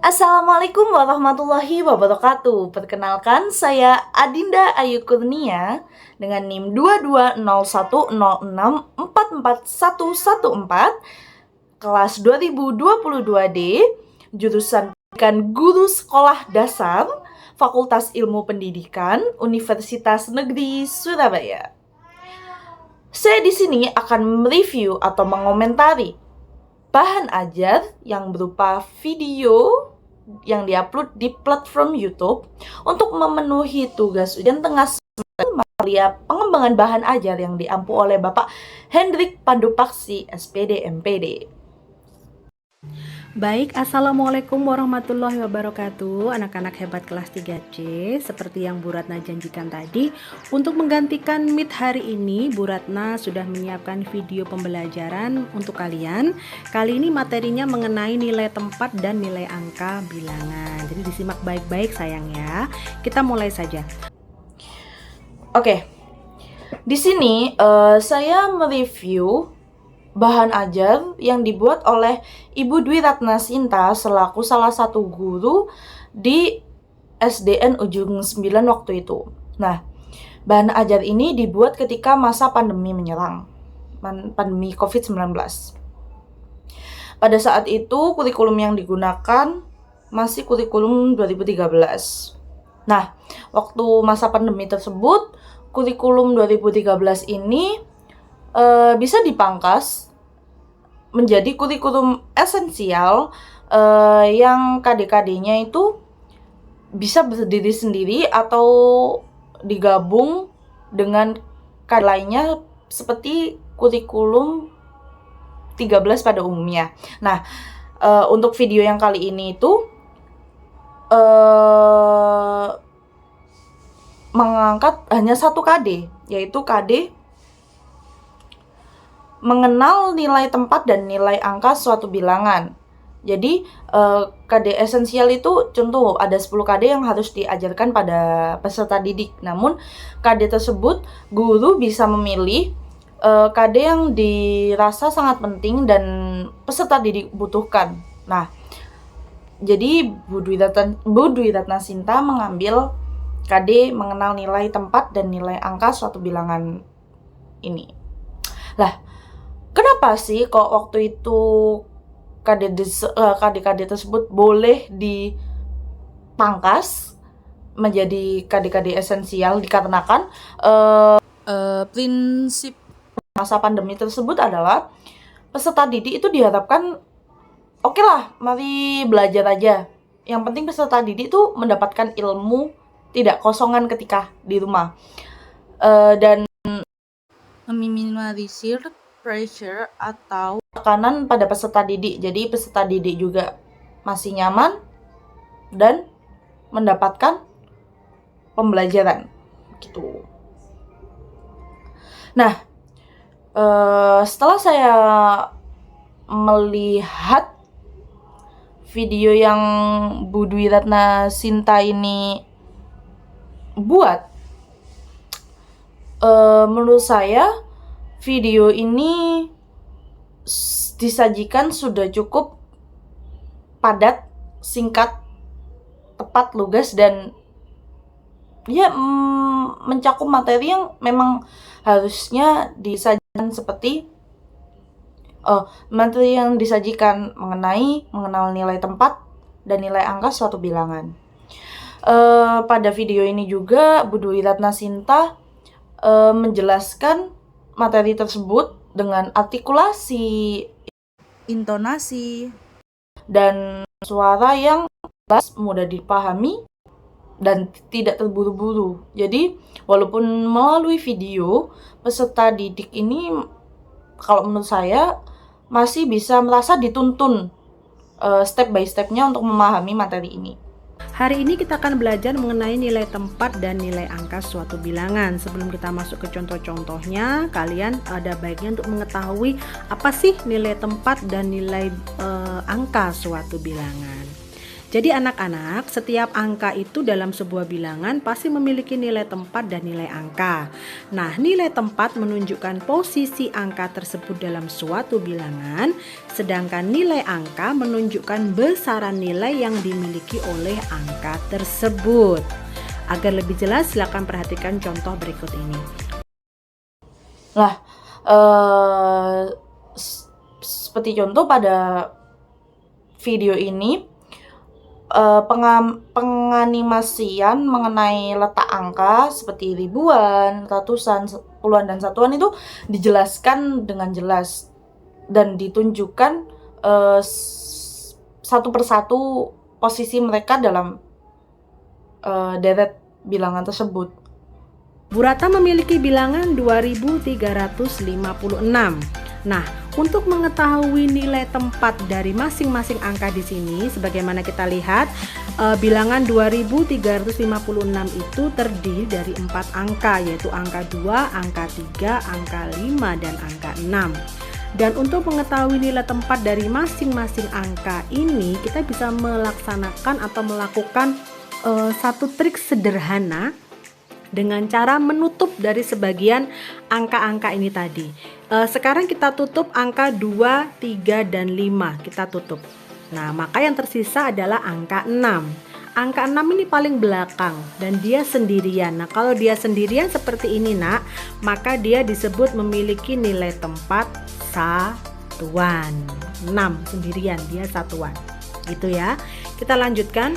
Assalamualaikum warahmatullahi wabarakatuh. Perkenalkan, saya Adinda Ayu Kurnia dengan NIM 220106444114 kelas 2022D, jurusan Pendidikan Guru Sekolah Dasar, Fakultas Ilmu Pendidikan, Universitas Negeri Surabaya. Saya di sini akan mereview atau mengomentari bahan ajar yang berupa video yang diupload di platform YouTube untuk memenuhi tugas ujian tengah semester Maria pengembangan bahan ajar yang diampu oleh Bapak Hendrik Pandupaksi, SPD MPD. Baik, Assalamualaikum warahmatullahi wabarakatuh. Anak-anak hebat kelas 3C, seperti yang Bu Ratna janjikan tadi, untuk menggantikan Meet hari ini, Bu Ratna sudah menyiapkan video pembelajaran untuk kalian. Kali ini materinya mengenai nilai tempat dan nilai angka bilangan. Jadi disimak baik-baik sayang ya. Kita mulai saja. Oke. Di sini saya mereview bahan ajar yang dibuat oleh Ibu Dwi Ratna Sinta selaku salah satu guru di SDN Ujung 9 waktu itu. Nah, bahan ajar ini dibuat ketika masa pandemi menyerang, pandemi COVID-19. Pada saat itu kurikulum yang digunakan masih kurikulum 2013. Nah, waktu masa pandemi tersebut, kurikulum 2013 ini bisa dipangkas menjadi kurikulum esensial yang KD-KD-nya itu bisa berdiri sendiri atau digabung dengan KD lainnya seperti kurikulum 13 pada umumnya. Nah, untuk video yang kali ini itu mengangkat hanya satu KD, yaitu KD mengenal nilai tempat dan nilai angka suatu bilangan. Jadi KD esensial itu contoh ada 10 KD yang harus diajarkan pada peserta didik. Namun KD tersebut guru bisa memilih KD yang dirasa sangat penting dan peserta didik butuhkan. Nah, jadi Bu Dwi Ratna Sinta mengambil KD mengenal nilai tempat dan nilai angka suatu bilangan ini. Lah, kenapa sih kok waktu itu KD-KD tersebut boleh dipangkas menjadi KD-KD esensial? Dikarenakan prinsip masa pandemi tersebut adalah peserta didik itu diharapkan oke lah, mari belajar aja. Yang penting peserta didik itu mendapatkan ilmu, tidak kosongan ketika di rumah. Dan meminimalisir pressure atau tekanan pada peserta didik. Jadi peserta didik juga masih nyaman dan mendapatkan pembelajaran gitu. Nah, setelah saya melihat video yang Bu Dwi Ratna Sinta ini buat, menurut saya video ini disajikan sudah cukup padat, singkat, tepat, lugas, dan ya mencakup materi yang memang harusnya disajikan seperti materi yang disajikan mengenal nilai tempat dan nilai angka suatu bilangan. Pada video ini juga Bu Dwi Ratna Sinta menjelaskan materi tersebut dengan artikulasi, intonasi, dan suara yang jelas, mudah dipahami, dan tidak terburu-buru. Jadi, walaupun melalui video, peserta didik ini, kalau menurut saya, masih bisa merasa dituntun step by step-nya untuk memahami materi ini. Hari ini kita akan belajar mengenai nilai tempat dan nilai angka suatu bilangan. Sebelum kita masuk ke contoh-contohnya, kalian ada baiknya untuk mengetahui apa sih nilai tempat dan nilai angka suatu bilangan. Jadi anak-anak, setiap angka itu dalam sebuah bilangan pasti memiliki nilai tempat dan nilai angka. Nah, nilai tempat menunjukkan posisi angka tersebut dalam suatu bilangan, sedangkan nilai angka menunjukkan besaran nilai yang dimiliki oleh angka tersebut. Agar lebih jelas, silakan perhatikan contoh berikut ini. Nah, seperti contoh pada video ini, penganimasian mengenai letak angka seperti ribuan, ratusan, puluhan, dan satuan itu dijelaskan dengan jelas dan ditunjukkan satu persatu posisi mereka dalam deret bilangan tersebut. Bu Ratna memiliki bilangan 2356. Nah, untuk mengetahui nilai tempat dari masing-masing angka di sini, sebagaimana kita lihat, bilangan 2356 itu terdiri dari 4 angka, yaitu angka 2, angka 3, angka 5, dan angka 6. Dan untuk mengetahui nilai tempat dari masing-masing angka ini, kita bisa melaksanakan atau melakukan satu trik sederhana dengan cara menutup dari sebagian angka-angka ini tadi. Sekarang kita tutup angka 2, 3, dan 5. Kita tutup. Nah, maka yang tersisa adalah angka 6. Angka 6 ini paling belakang dan dia sendirian. Nah, kalau dia sendirian seperti ini, Nak, maka dia disebut memiliki nilai tempat satuan. 6 sendirian, dia satuan. Gitu ya. Kita lanjutkan.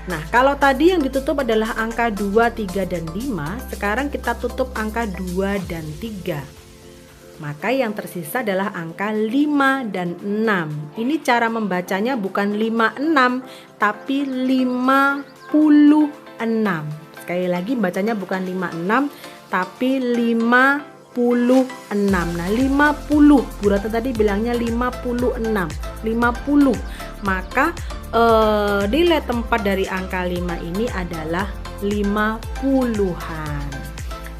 Nah, kalau tadi yang ditutup adalah angka 2, 3, dan 5, sekarang kita tutup angka 2 dan 3. Maka yang tersisa adalah angka 5 dan 6. Ini cara membacanya bukan 56, tapi 56. Sekali lagi bacanya bukan 56, tapi 56. Nah, 50. Bu Ratna tadi bilangnya 56. 50. Maka nilai tempat dari angka 5 ini adalah 50-an.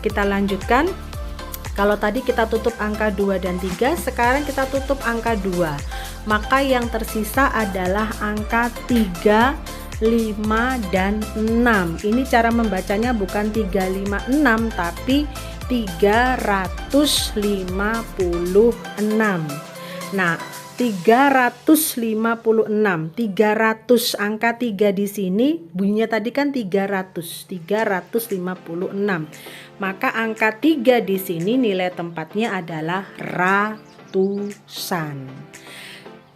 Kita lanjutkan. Kalau tadi kita tutup angka 2 dan 3, sekarang kita tutup angka 2. Maka yang tersisa adalah angka 3, 5, dan 6. Ini cara membacanya bukan 356, tapi 356. Nah, 356, 300, angka 3 di sini bunyinya tadi kan 356. Maka angka 3 di sini nilai tempatnya adalah ratusan.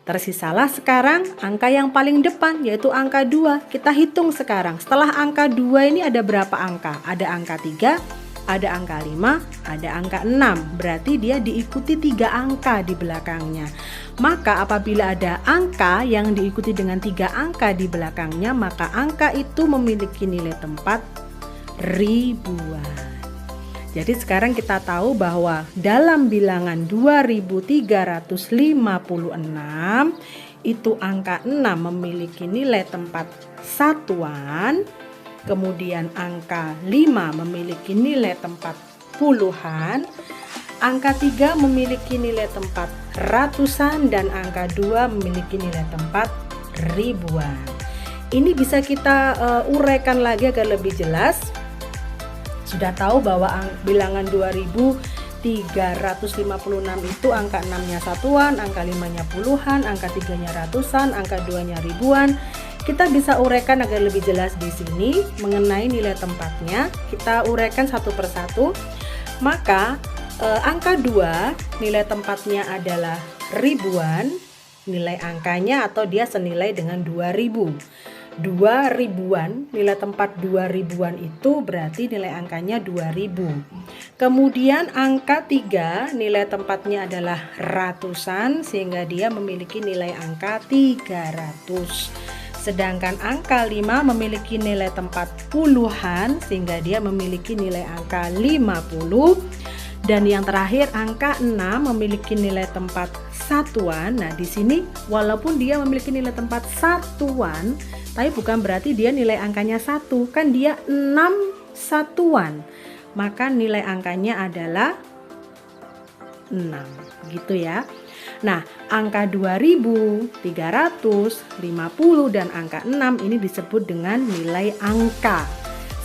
Tersisalah sekarang angka yang paling depan, yaitu angka 2. Kita hitung sekarang. Setelah angka 2 ini ada berapa angka? Ada angka 3, ada angka 5, ada angka 6. Berarti dia diikuti 3 angka di belakangnya. Maka apabila ada angka yang diikuti dengan 3 angka di belakangnya, maka angka itu memiliki nilai tempat ribuan. Jadi sekarang kita tahu bahwa dalam bilangan 2356 itu angka 6 memiliki nilai tempat satuan. Kemudian angka 5 memiliki nilai tempat puluhan, angka 3 memiliki nilai tempat ratusan, dan angka 2 memiliki nilai tempat ribuan. Ini bisa kita uraikan lagi agar lebih jelas. Sudah tahu bahwa bilangan 2356 itu angka 6-nya satuan, angka 5-nya puluhan, angka 3-nya ratusan, angka 2-nya ribuan. Kita bisa uraikan agar lebih jelas di sini mengenai nilai tempatnya. Kita uraikan satu persatu. Maka angka 2 nilai tempatnya adalah ribuan, nilai angkanya atau dia senilai dengan 2000. 2 ribuan, nilai tempat 2 ribuan itu berarti nilai angkanya 2000. Kemudian angka 3 nilai tempatnya adalah ratusan, sehingga dia memiliki nilai angka 300. Sedangkan angka 5 memiliki nilai tempat puluhan, sehingga dia memiliki nilai angka 50. Dan yang terakhir angka 6 memiliki nilai tempat satuan. Nah, di sini walaupun dia memiliki nilai tempat satuan, tapi bukan berarti dia nilai angkanya 1, kan dia 6 satuan. Maka nilai angkanya adalah 6, gitu ya. Nah, angka 2350 dan angka 6 ini disebut dengan nilai angka.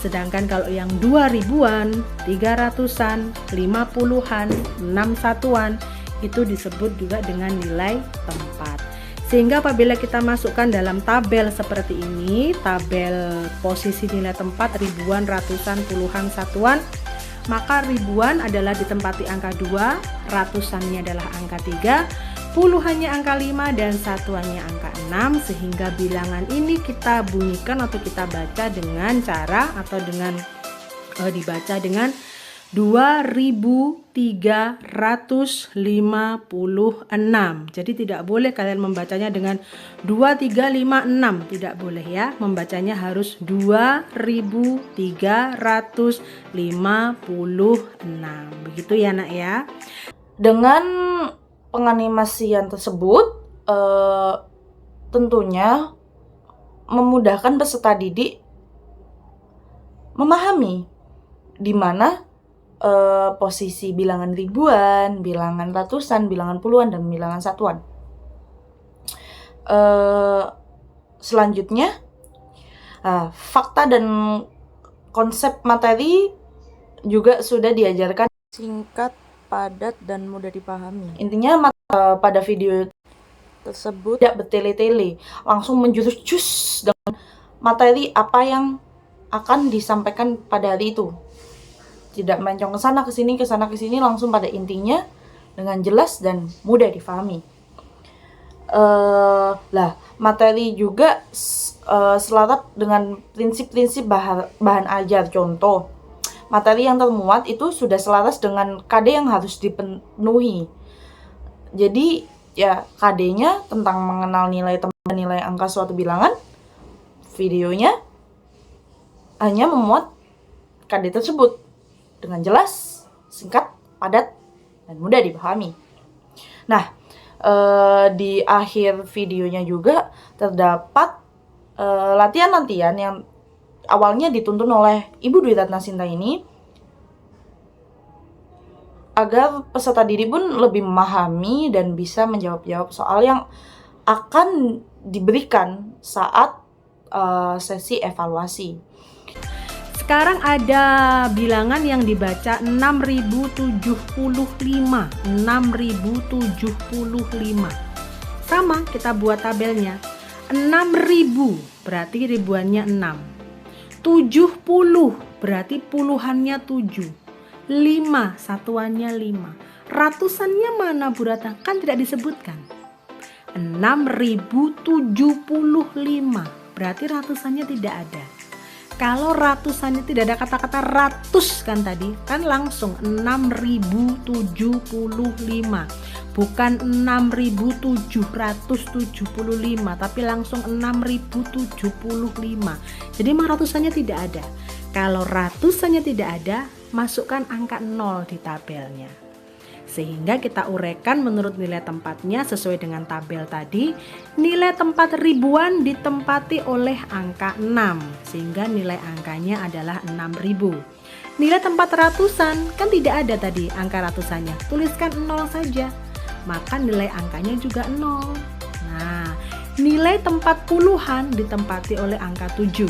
Sedangkan kalau yang 2000-an, 300-an, 50-an, 6 satuan itu disebut juga dengan nilai tempat. Sehingga apabila kita masukkan dalam tabel seperti ini, tabel posisi nilai tempat ribuan, ratusan, puluhan, satuan, maka ribuan adalah ditempati angka 2, ratusannya adalah angka 3, puluhannya angka 5, dan satuannya angka 6, sehingga bilangan ini kita bunyikan atau kita baca dengan cara atau dengan dibaca dengan 2356. Jadi tidak boleh kalian membacanya dengan 2356, tidak boleh ya. Membacanya harus 2356. Begitu ya nak ya. Dengan penganimasian tersebut tentunya memudahkan peserta didik memahami di mana posisi bilangan ribuan, bilangan ratusan, bilangan puluhan, dan bilangan satuan. Selanjutnya, fakta dan konsep materi juga sudah diajarkan singkat, padat, dan mudah dipahami. Intinya pada video tersebut tidak bertele-tele, langsung menjurus cus dengan materi apa yang akan disampaikan pada hari itu. Tidak melencong ke sana ke sini, langsung pada intinya dengan jelas dan mudah difahami. Materi juga selaras dengan prinsip-prinsip bahan ajar. Contoh, materi yang termuat itu sudah selaras dengan KD yang harus dipenuhi. Jadi ya KD-nya tentang mengenal nilai tempat, nilai angka suatu bilangan. Videonya hanya memuat KD tersebut dengan jelas, singkat, padat, dan mudah dipahami. Nah, di akhir videonya juga terdapat latihan-latihan yang awalnya dituntun oleh Ibu Dwi Ratna Sinta ini agar peserta didik pun lebih memahami dan bisa menjawab-jawab soal yang akan diberikan saat sesi evaluasi. Sekarang ada bilangan yang dibaca 6075. Sama, kita buat tabelnya. 6000 berarti ribuannya 6. 70 berarti puluhannya 7. 5 satuannya 5. Ratusannya mana Bu Ratna? Kan tidak disebutkan. 6075 berarti ratusannya tidak ada. Kalau ratusannya tidak ada kata-kata ratus kan tadi, kan langsung 6075, bukan 6775, tapi langsung 6075. Jadi ratusannya tidak ada. Kalau ratusannya tidak ada, masukkan angka 0 di tabelnya. Sehingga kita uraikan menurut nilai tempatnya sesuai dengan tabel tadi. Nilai tempat ribuan ditempati oleh angka 6, sehingga nilai angkanya adalah 6000. Nilai tempat ratusan kan tidak ada tadi angka ratusannya, tuliskan 0 saja, maka nilai angkanya juga 0. Nah, nilai tempat puluhan ditempati oleh angka 7,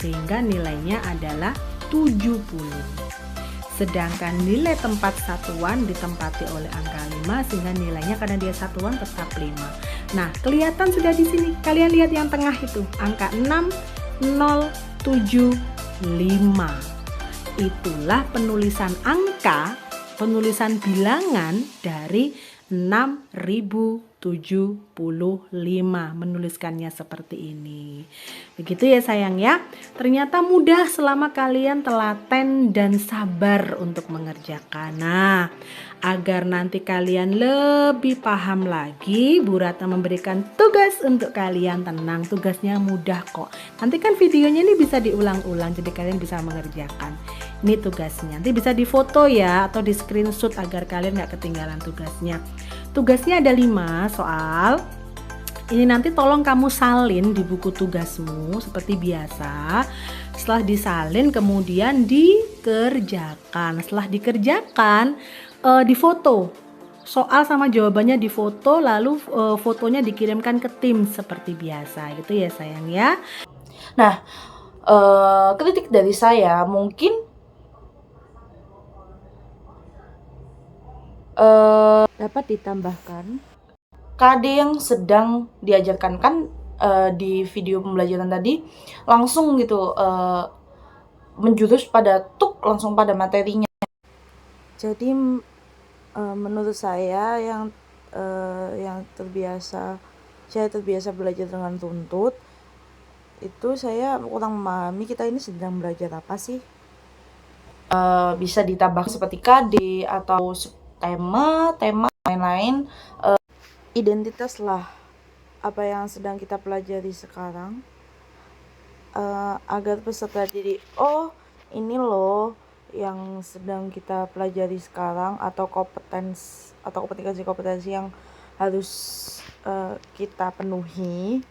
sehingga nilainya adalah 70. Sedangkan nilai tempat satuan ditempati oleh angka 5, sehingga nilainya karena dia satuan tetap 5. Nah, kelihatan sudah di sini. Kalian lihat yang tengah itu, angka 6075. Itulah penulisan angka, penulisan bilangan dari 6075, menuliskannya seperti ini. Begitu ya sayang ya. Ternyata mudah selama kalian telaten dan sabar untuk mengerjakan. Nah, agar nanti kalian lebih paham lagi, Bu Ratna memberikan tugas untuk kalian. Tenang, tugasnya mudah kok. Nanti kan videonya ini bisa diulang-ulang, jadi kalian bisa mengerjakan. Ini tugasnya, nanti bisa difoto ya, atau di screenshot agar kalian gak ketinggalan tugasnya. Tugasnya ada 5 soal. Ini nanti tolong kamu salin di buku tugasmu seperti biasa. Setelah disalin kemudian dikerjakan. Setelah dikerjakan, difoto soal sama jawabannya difoto, lalu fotonya dikirimkan ke tim seperti biasa gitu ya sayang ya. Nah, kritik dari saya mungkin Dapat ditambahkan. KD yang sedang diajarkan kan di video pembelajaran tadi langsung gitu menjurus pada langsung pada materinya. Jadi menurut saya yang saya terbiasa belajar dengan tuntut itu saya kurang memahami kita ini sedang belajar apa sih. Bisa ditambah seperti KD atau tema lain-lain. Identitas lah apa yang sedang kita pelajari sekarang, agar peserta jadi oh ini loh yang sedang kita pelajari sekarang, atau kompetensi yang harus kita penuhi,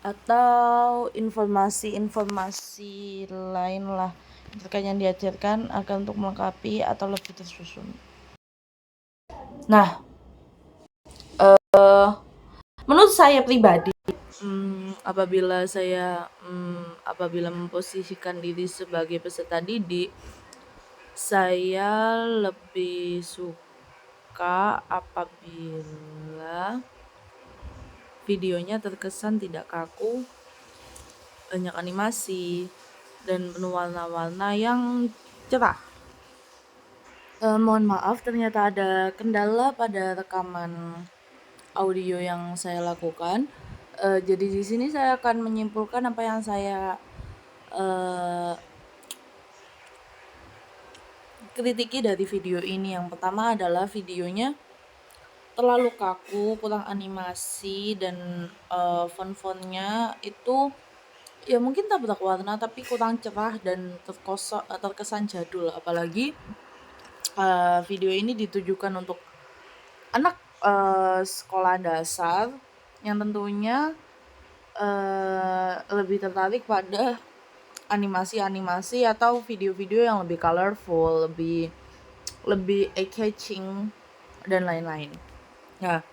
atau informasi-informasi lain lah terkait yang diajarkan agar untuk melengkapi atau lebih tersusun. Nah, menurut saya pribadi, apabila memposisikan diri sebagai peserta didik, saya lebih suka apabila videonya terkesan tidak kaku, banyak animasi, dan penuh warna-warna yang cerah. Mohon maaf, ternyata ada kendala pada rekaman audio yang saya lakukan. Jadi di sini saya akan menyimpulkan apa yang saya kritiki dari video ini. Yang pertama adalah videonya terlalu kaku, kurang animasi, dan font-fontnya itu ya mungkin tabrak warna tapi kurang cerah dan terkesan jadul. Apalagi video ini ditujukan untuk anak sekolah dasar yang tentunya lebih tertarik pada animasi-animasi atau video-video yang lebih colorful, lebih eye-catching dan lain-lain. Nah,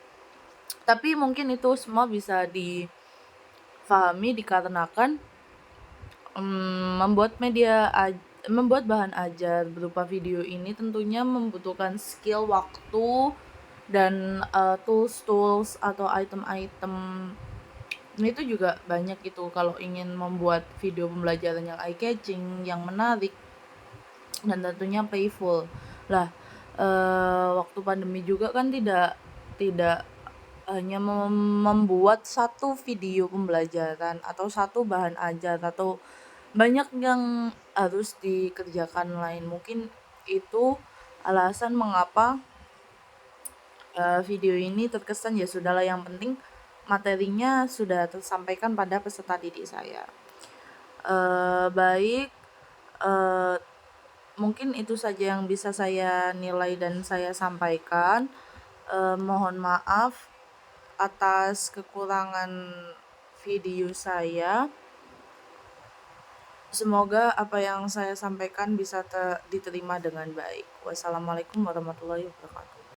tapi mungkin itu semua bisa difahami dikarenakan membuat bahan ajar berupa video ini tentunya membutuhkan skill, waktu, dan tools atau item-item itu juga banyak itu kalau ingin membuat video pembelajaran yang eye-catching, yang menarik, dan tentunya playful. Lah, waktu pandemi juga kan tidak hanya membuat satu video pembelajaran atau satu bahan ajar, atau banyak yang harus dikerjakan lain. Mungkin itu alasan mengapa video ini terkesan ya sudahlah, yang penting materinya sudah tersampaikan pada peserta didik saya. Baik, mungkin itu saja yang bisa saya nilai dan saya sampaikan. Mohon maaf atas kekurangan video saya. Semoga apa yang saya sampaikan bisa diterima dengan baik. Wassalamualaikum warahmatullahi wabarakatuh.